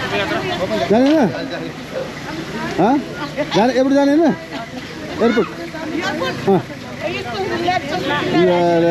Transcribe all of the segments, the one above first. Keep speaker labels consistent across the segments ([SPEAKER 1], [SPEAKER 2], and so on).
[SPEAKER 1] जाने हाँ जाने एयरपोर्ट जाने ना एयरपोर्ट हाँ यार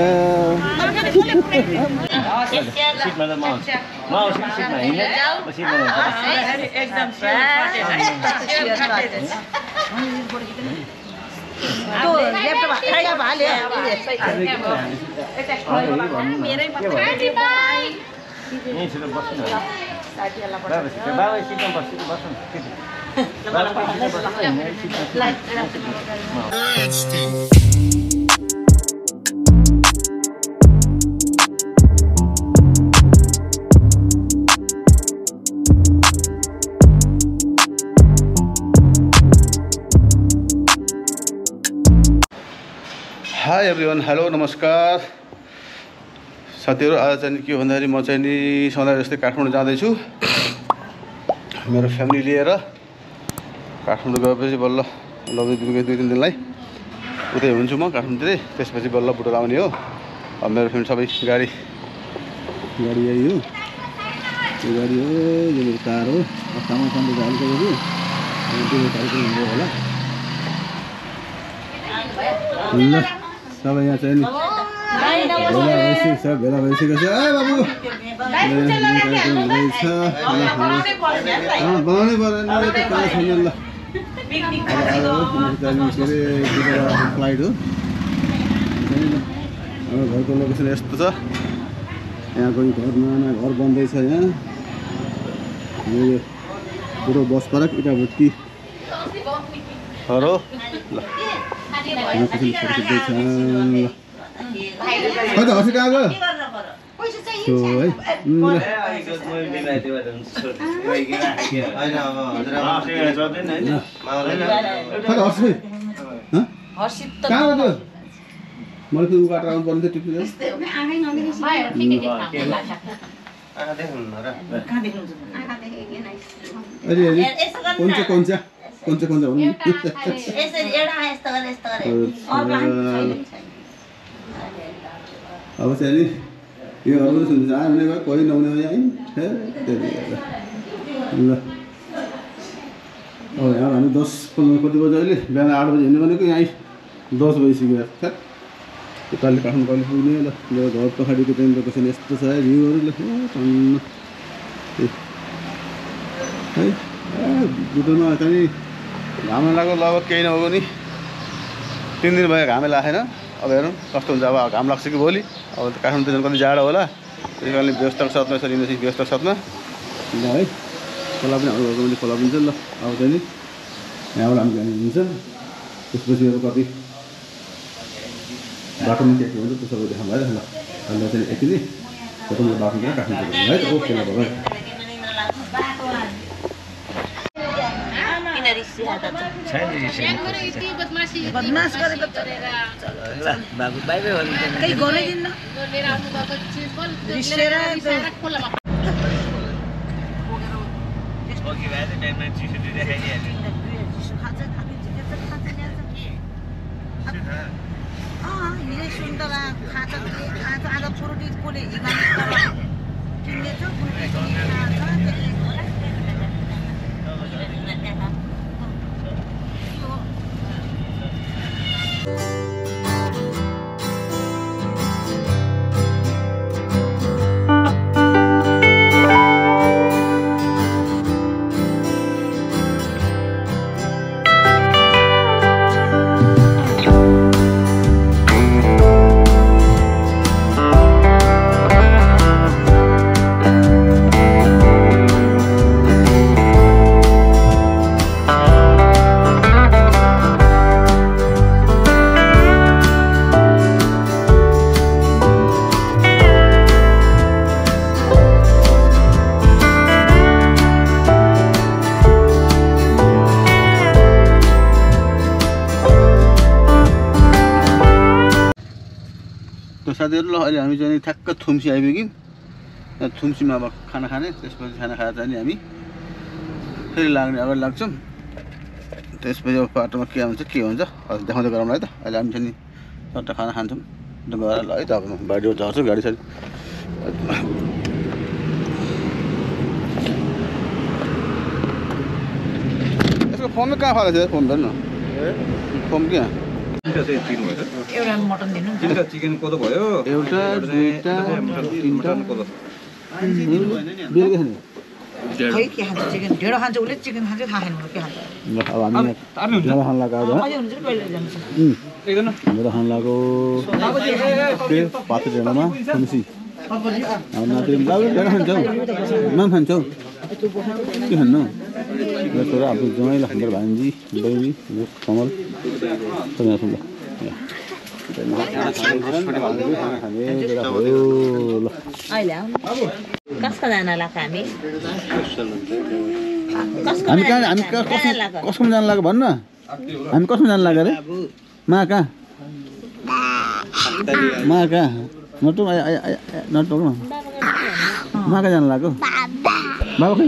[SPEAKER 1] हाई एभ्रिवान हेलो नमस्कार साथीहरु आज चाहिँ के भन्दाखेरि म चाहिँ नि सधैँ जस्तै काठमाडौँ जाँदैछु मेरो फ्यामिली लिएर काठमाडौँ गएपछि बल्ल दुई तीन दिनलाई उतै हुन्छु म काठमाडौँतिरै त्यसपछि बल्ल बुटोल आउने हो अब मेरो फ्यामिली सबै गाडी यही हो यो गाडी हो यो मेरो कार हो सामान सन्देश हालिसकेको छु होला ल सब यहाँ चाहिँ भेला भइसकेको छ ए बाबु बनाउनै परेन कहाँ छैन ल फ्लाइट हो अब घरको लोकेसन यस्तो छ यहाँ कोही घर बन्दैछ यहाँ यो पुरो बस पार्क इटाभट्टी हो ल कता हसी कहाँ गयो है कहाँ गयो मैले त उबाट आउनु पर्ने थियो कौन सा अब चाहिँ यो अरू सुन्छ आउने भयो कोही नहुने भयो है ल अब यहाँ हामी 10 कति बजे अहिले बिहान 8 बजे हिँड्नु भनेको यहाँ 10 बजिसक्यो छ उताले काठमाडौँ कहिले पुग्ने ल मेरो घर पछाडिको चाहिँ लोकेसन यस्तो छ है भ्यूहरू ल टन्न है बुटोलमा चाहिँ घाम लाग्यो लगभग केही नभएको नि 3 दिन भयो घामै लागेन अब हेरौँ कस्तो हुन्छ अब घाम लाग्छ कि भोलि अब काठमाडौँ त कति जाडो होला त्यही कारणले व्यवस्थाको साथमा यसरी हिँड्दैछ व्यवस्थाको साथमा ल है खोला पनि अरू खोला पनि छ ल अब चाहिँ नि यहाँबाट हामी जाने हुन्छ त्यसपछि अब कति बाटोमा के हुन्छ त्यो सबै देखाउनु भयो ल अहिले चाहिँ यति नै तपाईँको बाटोमा काठमाडौँ है त ओके ल भाइ
[SPEAKER 2] बदमास गरेको ल बाबु बाइ बाइ भन्नु केही गरिदिन्न लिएर आउनु भएको चिज पनि लिएर खोलामा ओके भाइ त टाइममा चिसो दिँदै खाइदिहाल्यो चिसो खान्छ हिँडे सुन्तला खान्छ आज फ्रुटी कोले हिगाउने किन्दैछ
[SPEAKER 1] साथीहरु ल अहिले हामी चाहिँ ठ्याक्क थुम्सी आइपुग्यौं थुम्सीमा अब खाना खाने त्यसपछि खाना खाएर चाहिँ हामी फेरि लाग्ने अगाडि लाग्छौं त्यसपछि अब बाटोमा के हुन्छ देखाउँदै गरौँ है त अहिले हामी चाहिँ सट्ट खाना खान्छौं गएर ल है त अब बाटो झर्छु गाडी साडी फर्म कहाँ फालेको छ फर्म हेर्नु फर्म क्या
[SPEAKER 3] तिनवटा चाहिँ चिकन भयो
[SPEAKER 2] एउटा मटन दिनु
[SPEAKER 3] तिनवटा चिकन कोदो भयो
[SPEAKER 1] एउटा दुईटा तिनटा
[SPEAKER 3] कोदो
[SPEAKER 1] बेलुका खाने
[SPEAKER 2] खै के खान्छ चिकन ढेँडो खान्छ उसले चिकन खान्छ थाहा छैन के खान्छ
[SPEAKER 1] ल अब हामी ढेँडो खान लगाएको
[SPEAKER 2] अझै हुन्छ नि कहिले जान्छ
[SPEAKER 3] एकजना
[SPEAKER 1] ढेँडो खान लगाएको पातो ढेँडोमा फम्सी ढेँडो खान्छौ नाम खान्छौ के खानु छोरा अब जमाइलो हाम्रो भान्जी बहिनी कमल ल
[SPEAKER 2] अहिले कसको जान लाग्छ हामी
[SPEAKER 1] हामी कहाँ हामी कसमा जानु लाग्यो भन्न हामी कसमा जानु लाग्यो अरे मा कहाँ नटु नटु मा कहाँ जानु लाग्यो बाबा खै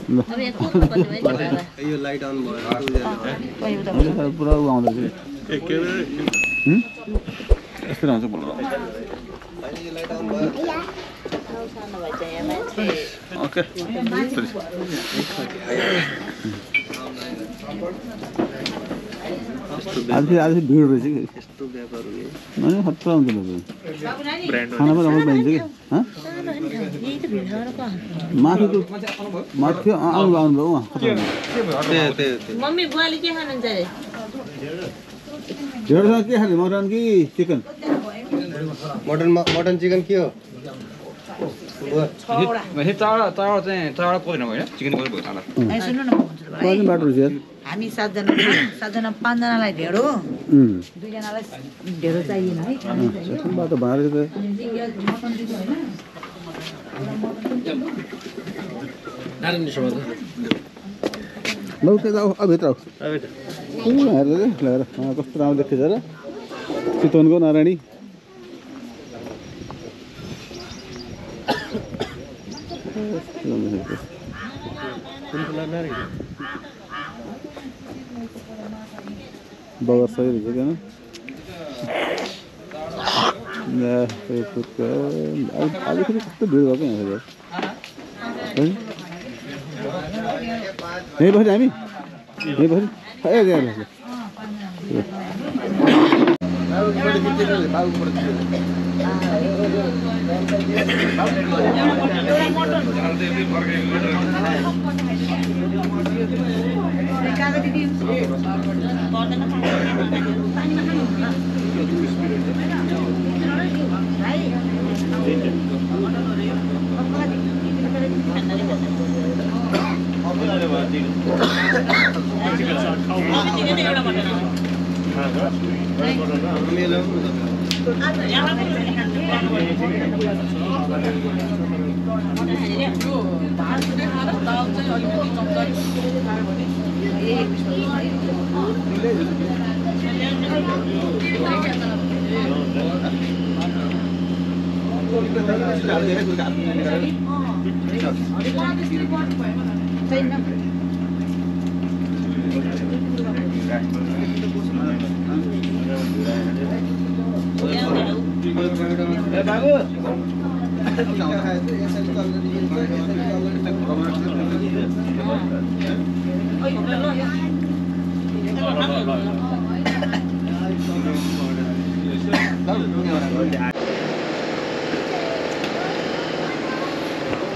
[SPEAKER 1] ल
[SPEAKER 4] यो लाइट अन भयो
[SPEAKER 1] पुरा उ आउँदैछ यस्तो आउँछ बोल्नु ओके आज भिड रहेछ कि
[SPEAKER 4] यस्तो व्यापार हुने
[SPEAKER 1] अनि खतरा हुन्छ खाना पनि राम्रो पाइन्छ कि माथि माथि आउनुभयो
[SPEAKER 2] मम्मी बुवाले के खानुहुन्छ अरे
[SPEAKER 1] ढेँडोसँग के खाने मटन कि चिकन
[SPEAKER 4] मटन चिकन के हो
[SPEAKER 3] चावल कोदो होइन चिकन कोदो भयो चावल
[SPEAKER 2] सुन्नु न म भन्छु
[SPEAKER 1] कति बाटो रहेछ यार
[SPEAKER 2] हामी सातजना पाँचजनालाई ढेँडो दुईजनालाई ढेँडो चाहिएन है
[SPEAKER 1] बाटो भाँडो त लौ त्यता अब भित्र हेरेर कस्तो राम्रो देखेछ र चितवनको नारायणी बगर सही रहेछ क्या आज फेरि कस्तो भिड भएको यहाँ यहीँ बस्यो हामी यहीँ बस्यो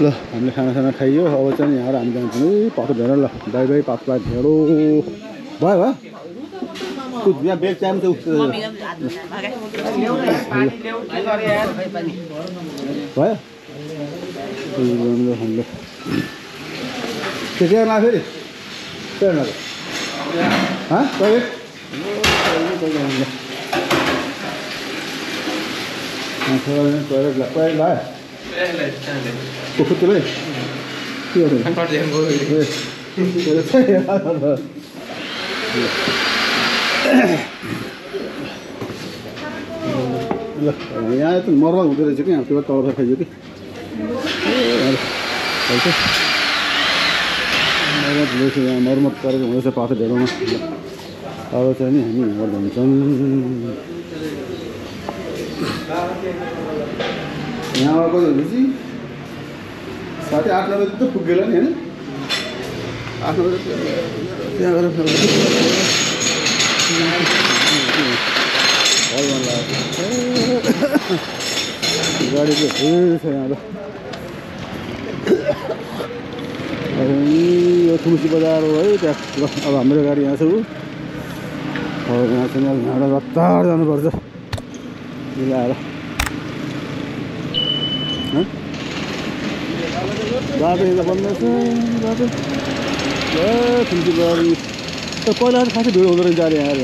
[SPEAKER 1] ल हामीले खानासाना खाइयो अब चाहिँ यहाँबाट हामी जान्छौँ है पातो ढेँडो ल बाई बाई पातो पात ढेँडो भयो यहाँ बेग चाहिन्छ भयो त्यति ला फेरि टोइलेट लगायो खुट्टुलै के ल यहाँ त मर्मत हुँदो रहेछ कि त्यो तल खाइयो कि मर्मत गरेको हुँदैछ पातो ढेँडोमा अब चाहिँ नि हामी यहाँबाट जान्छौँ यहाँ आएको भनेपछि 8:30 बजी त पुग्यो नि होइन आफ्नो त्यहाँ गएर गाडी चाहिँ फेरि छ यहाँ यो तुलसी बजार हो है त्यहाँ अब हाम्रो गाडी यहाँ छ यहाँ चाहिँ यहाँबाट रफ्तार जानुपर्छ मिलाएर बाटो यता बन्द छ बाटो तुलसी बजार त पहिला चाहिँ खासै भिड हुँदो रहेछ अरे यहाँ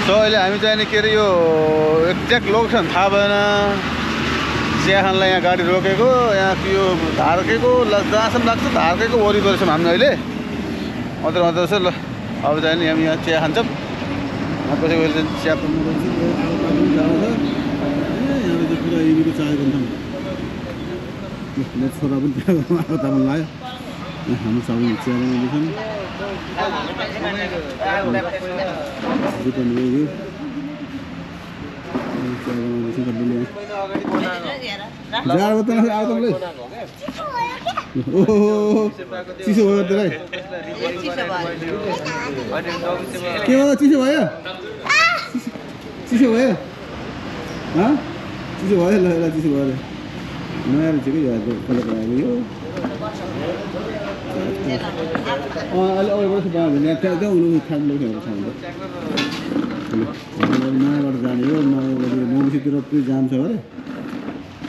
[SPEAKER 1] सो अहिले हामी चाहिँ नि के अरे यो एक्ज्याक्ट लोकेसन थाहा भएन चियाखानलाई यहाँ गाडी रोकेको यहाँ यो धार्केको जहाँसम्म लाग्छ धार्केको वरिपरि छौँ हामी अहिले अदर अदर छ ल अब चाहिँ नि हामी यहाँ चिया खान्छौँ कसैको अहिले चिया छोरा पनि त्यहाँ आएको तामाङ लाग्यो हाम्रो सबै चिया बनाउँदैछन् चिसो भयो त्यसलाई के हो चिसो भयो चिसो भयो चिसो भयो ल चिसो भयो नयाँ रहेछ कि कलर आएको यो अहिले अरूबाट बनायो भने त्यहाँ त्यहाँ हुनु खानु नयाँबाट जाने हो नयाँबाट मौसीतिर पुरै जाम छ अरे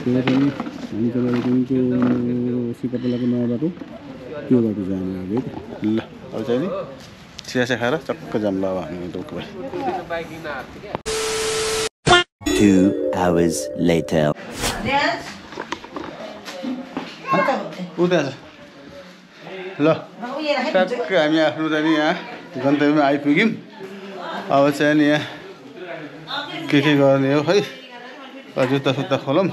[SPEAKER 1] त्यो पनि हामी तपाईँको सिकापलाको नयाँ बाटो त्यो बाटो जाने अरे ल अब चाहिँ नि चिया चिया खाएर चक्क जाम ल अब हामी दोको भाइ
[SPEAKER 5] 2 hours later
[SPEAKER 1] उता छ ल ठ्याक्क हामी आफ्नो चाहिँ नि यहाँ गन्तव्यमा आइपुग्यौँ अब चाहिँ नि यहाँ के गर्ने हो है जुत्ता सुत्ता खोलौँ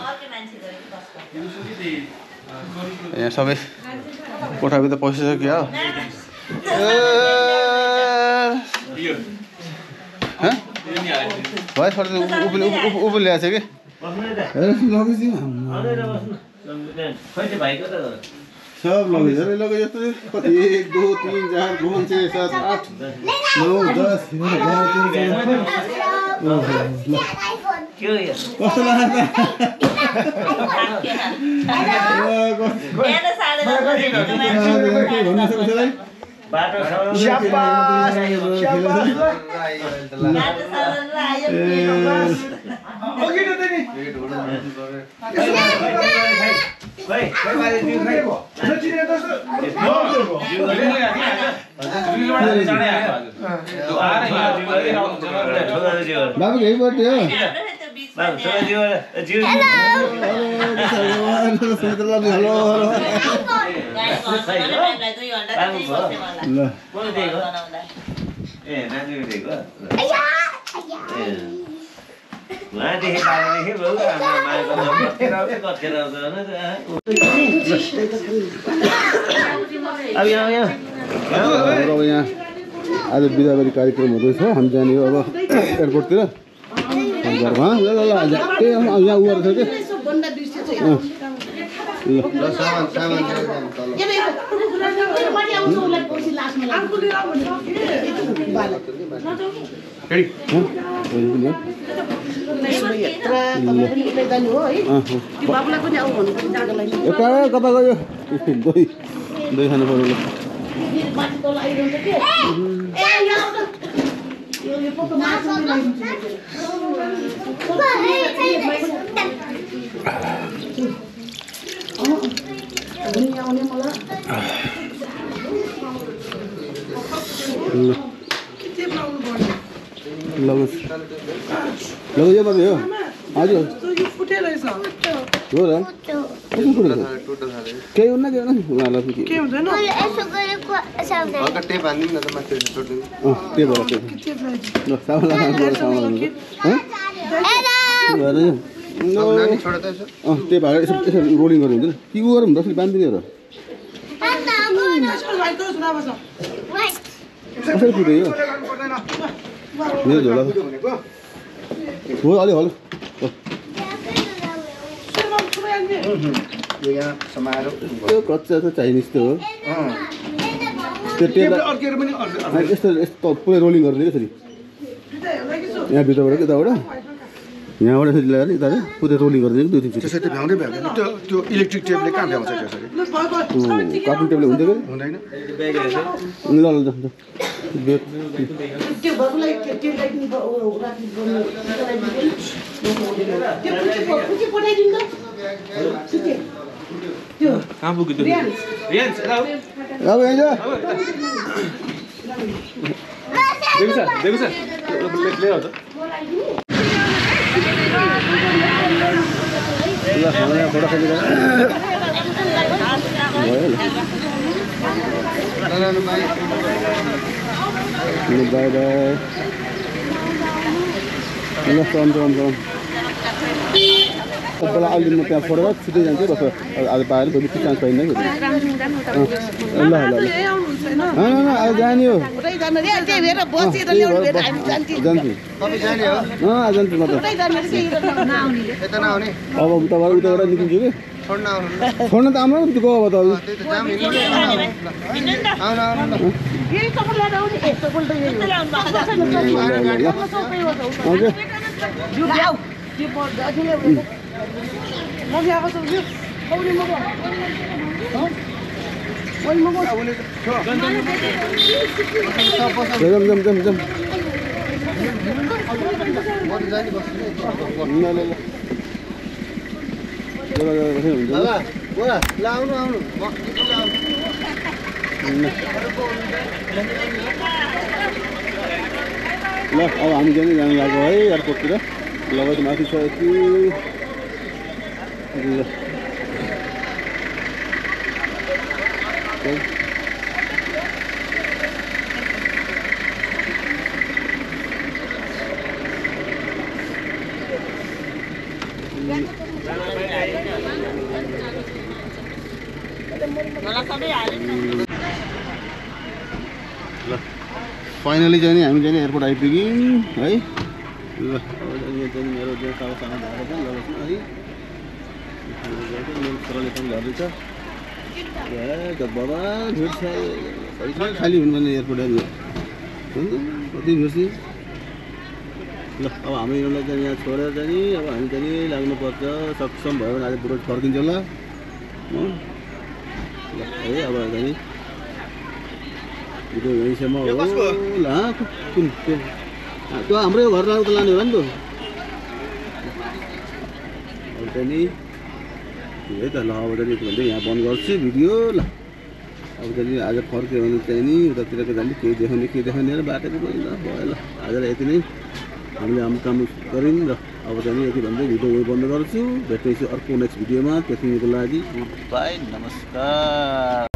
[SPEAKER 1] यहाँ सबै कोठाभित्र पसिसक्यो भयो सर ऊ पनि ल्याएको छ कि सब लगेज लगेज यस्तो 1 2 3 4 5 6 7 8 9 10 कस्तो लाग्यो बाबु यही बर्थडे हो यहाँ आज बिदाबारी कार्यक्रम हुँदैछ हामी जाने हो अब एयरपोर्टतिर घरमा ल ल ल त्यही यहाँ उयो छ कि कता गयो दही खानु पर्यो लगेज बाबी हो हजुर हो र केही हुन्न के हुन्न उहाँलाई के हुँदैन टेप हाल्दिउँ न त माथि त्यही भएर त्यही भएर यसो रोलिङ गर्नु हुँदैन कि उ गरौँ जसरी बाँधिदिने हो र कसरी फुट्यो यो मेरो झोला हो अलि हलो
[SPEAKER 4] यो यहाँ समाएर
[SPEAKER 1] त्यो कच्चा त चाइनिज त हो त्यो टेबल यस्तो पुरै रोलिङ गर्ने कसरी यहाँ भित्रबाट यताबाट यहाँबाट यसरी ल्याएर यता पुरै रोलिङ गरिदिएको 2-3 चोटि
[SPEAKER 4] त्यसरी त भ्याउँदै भ्याउँदैन त्यो इलेक्ट्रिक टेबले कहाँ भ्याउँछ त्यसरी
[SPEAKER 1] कार्टुन टेबल हुँदै गयो
[SPEAKER 4] हुँदैन
[SPEAKER 1] ल ल ल
[SPEAKER 2] त्यो बाबुलाई त्यो लाइटिङ राख्नु त्यो पठाइदिनु त त्यो
[SPEAKER 3] कहाँ पुग्यो त्यो रियान्स यता हो
[SPEAKER 1] अब यहाँ जा
[SPEAKER 3] देऊ सर ले आउँछ
[SPEAKER 1] ल खाना फोटो खिचेर भयो बाई बाई ल चम बेला अलि म त्यहाँ फोटो छिटै जान्छु बस आज पाएर भोलि चान्स पाइन्न ल ल ल आज जाने हो जान्छु जान्छु म त अब उताबाट उताबाट निस्किन्छु कि छोड्न त आउनु त्यो गयो अब जम ल अब हामी चाहिँ जानु लाग्यो है एयरपोर्टतिर लगाएर माथि छ यति फाइनली चाहिँ नि हामी चाहिँ एयरपोर्ट आइपुग्यौँ है ल अब मेरो जो सानो भएको छ लगेको है मेरो छोराले पनि गर्दैछ बाबा भिड छ खाली हुनु भने एयरपोर्ट कति भिड छ ल अब हामी यिनीहरूलाई चाहिँ यहाँ छोडेर चाहिँ नि अब हामी चाहिँ नि लाग्नुपर्छ सक्षम भयो भने आज बुढो फर्किन्छ होला ल है अब चाहिँ नि भिडियो यहीँसम्म हो ल कुन त्यो हाम्रै घर त लाने होला नि त अब चाहिँ नि है त ल अब चाहिँ भन्दै यहाँ बन्द गर्छु भिडियो ल अब चाहिँ आज फर्क्यो भने चाहिँ नि उतातिरको जाने केही देखाउने र बाटो पनि ल भयो ल आजलाई यति नै हामीले हाम्रो काम गऱ्यौँ र अब चाहिँ नि यति भन्दै भिडियो बन्द गर्छु भेट्दैछु अर्को नेक्स्ट भिडियोमा त्यतिको लागि गुड बाई नमस्कार।